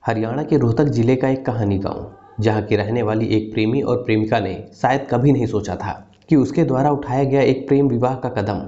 हरियाणा के रोहतक जिले का एक कहानी गांव, जहां की रहने वाली एक प्रेमी और प्रेमिका ने शायद कभी नहीं सोचा था कि उसके द्वारा उठाया गया एक प्रेम विवाह का कदम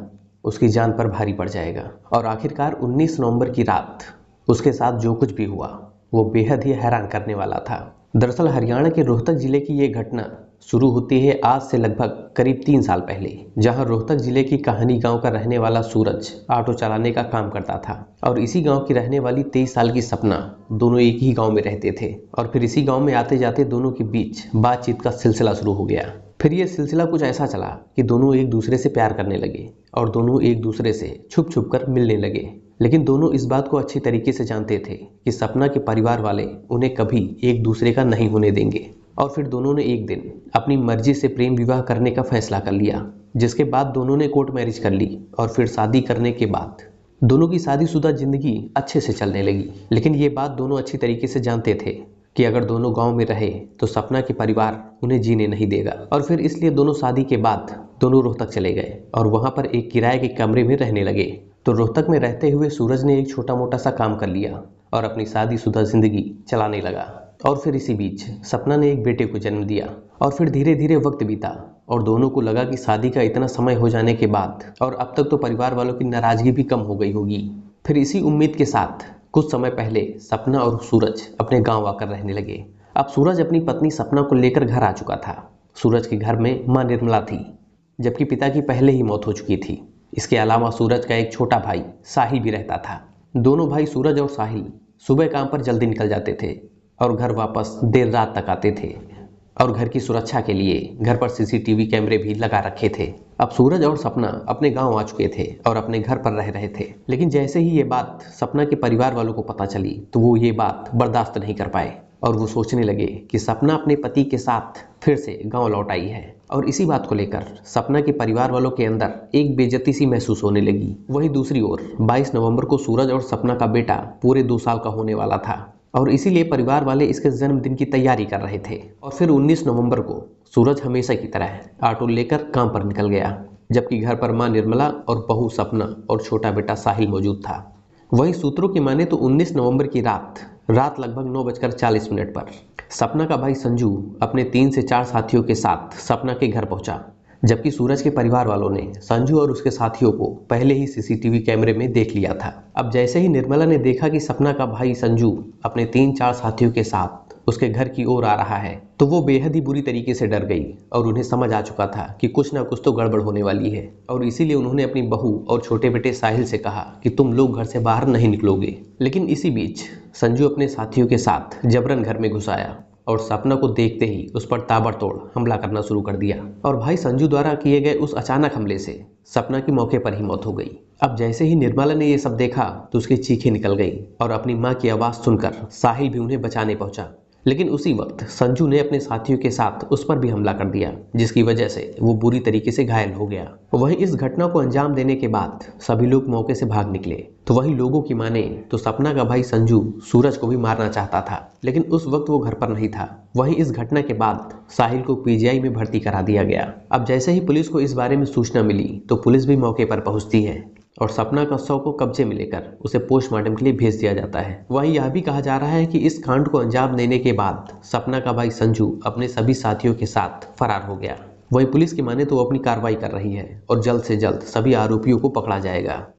उसकी जान पर भारी पड़ जाएगा। और आखिरकार 19 नवंबर की रात उसके साथ जो कुछ भी हुआ वो बेहद ही हैरान करने वाला था। दरअसल हरियाणा के रोहतक जिले की ये घटना शुरू होती है आज से लगभग करीब 3 साल पहले, जहां रोहतक जिले की कहानी गांव का रहने वाला सूरज ऑटो चलाने का काम करता था और इसी गांव की रहने वाली 23 साल की सपना, दोनों एक ही गांव में रहते थे। और फिर इसी गांव में आते जाते दोनों के बीच बातचीत का सिलसिला शुरू हो गया। फिर ये सिलसिला कुछ ऐसा चला कि दोनों एक दूसरे से प्यार करने लगे और दोनों एक दूसरे से छुप छुप कर मिलने लगे। लेकिन दोनों इस बात को अच्छी तरीके से जानते थे कि सपना के परिवार वाले उन्हें कभी एक दूसरे का नहीं होने देंगे। और फिर दोनों ने एक दिन अपनी मर्जी से प्रेम विवाह करने का फैसला कर लिया, जिसके बाद दोनों ने कोर्ट मैरिज कर ली। और फिर शादी करने के बाद दोनों की शादीशुदा जिंदगी अच्छे से चलने लगी। लेकिन ये बात दोनों अच्छी तरीके से जानते थे कि अगर दोनों गांव में रहे तो सपना के परिवार उन्हें जीने नहीं देगा। और फिर इसलिए दोनों शादी के बाद दोनों रोहतक चले गए और वहां पर एक किराए के कमरे में रहने लगे। तो रोहतक में रहते हुए सूरज ने एक छोटा मोटा सा काम कर लिया और अपनी शादीशुदा जिंदगी चलाने लगा। और फिर इसी बीच सपना ने एक बेटे को जन्म दिया। और फिर धीरे धीरे वक्त बीता और दोनों को लगा कि शादी का इतना समय हो जाने के बाद और अब तक तो परिवार वालों की नाराजगी भी कम हो गई होगी। फिर इसी उम्मीद के साथ कुछ समय पहले सपना और सूरज अपने गांव आकर रहने लगे। अब सूरज अपनी पत्नी सपना को लेकर घर आ चुका था। सूरज के घर में मां निर्मला थी, जबकि पिता की पहले ही मौत हो चुकी थी। इसके अलावा सूरज का एक छोटा भाई साहिल भी रहता था। दोनों भाई सूरज और साहिल सुबह काम पर जल्दी निकल जाते थे और घर वापस देर रात तक आते थे। और घर की सुरक्षा के लिए घर पर सीसीटीवी कैमरे भी लगा रखे थे। अब सूरज और सपना अपने गांव आ चुके थे और अपने घर पर रह रहे थे। लेकिन जैसे ही ये बात सपना के परिवार वालों को पता चली तो वो ये बात बर्दाश्त नहीं कर पाए और वो सोचने लगे कि सपना अपने पति के साथ फिर से गांव लौट आई है। और इसी बात को लेकर सपना के परिवार वालों के अंदर एक बेइज्जती सी महसूस होने लगी। वहीं दूसरी ओर 22 नवंबर को सूरज और सपना का बेटा पूरे 2 साल का होने वाला था और इसीलिए परिवार वाले इसके जन्मदिन की तैयारी कर रहे थे। और फिर 19 नवंबर को सूरज हमेशा की तरह ऑटो लेकर काम पर निकल गया, जबकि घर पर मां निर्मला और बहू सपना और छोटा बेटा साहिल मौजूद था। वहीं सूत्रों की माने तो 19 नवंबर की रात लगभग 9:40 पर सपना का भाई संजू अपने 3 से 4 साथियों के साथ सपना के घर पहुंचा, जबकि सूरज के परिवार वालों ने संजू और उसके साथियों को पहले ही सीसीटीवी कैमरे में देख लिया था। अब जैसे ही निर्मला ने देखा कि सपना का भाई संजू अपने 3-4 साथियों के साथ उसके घर की ओर आ रहा है तो वो बेहद ही बुरी तरीके से डर गई और उन्हें समझ आ चुका था कि कुछ ना कुछ तो गड़बड़ होने वाली है। और इसीलिए उन्होंने अपनी बहू और छोटे बेटे साहिल से कहा कि तुम लोग घर से बाहर नहीं निकलोगे। लेकिन इसी बीच संजू अपने साथियों के साथ जबरन घर में घुस आया और सपना को देखते ही उस पर ताबड़तोड़ हमला करना शुरू कर दिया। और भाई संजू द्वारा किए गए उस अचानक हमले से सपना की मौके पर ही मौत हो गई। अब जैसे ही निर्मला ने ये सब देखा तो उसकी चीखें निकल गई और अपनी मां की आवाज सुनकर साहिल भी उन्हें बचाने पहुंचा। लेकिन उसी वक्त संजू ने अपने साथियों के साथ उस पर भी हमला कर दिया, जिसकी वजह से वो बुरी तरीके से घायल हो गया। वहीं इस घटना को अंजाम देने के बाद सभी लोग मौके से भाग निकले। तो वहीं लोगों की माने तो सपना का भाई संजू सूरज को भी मारना चाहता था, लेकिन उस वक्त वो घर पर नहीं था। वहीं इस घटना के बाद साहिल को पीजीआई में भर्ती करा दिया गया। अब जैसे ही पुलिस को इस बारे में सूचना मिली तो पुलिस भी मौके पर पहुंचती है और सपना का शव को कब्जे में लेकर उसे पोस्टमार्टम के लिए भेज दिया जाता है। वहीं यह भी कहा जा रहा है कि इस कांड को अंजाम देने के बाद सपना का भाई संजू अपने सभी साथियों के साथ फरार हो गया। वहीं पुलिस की माने तो वो अपनी कार्रवाई कर रही है और जल्द से जल्द सभी आरोपियों को पकड़ा जाएगा।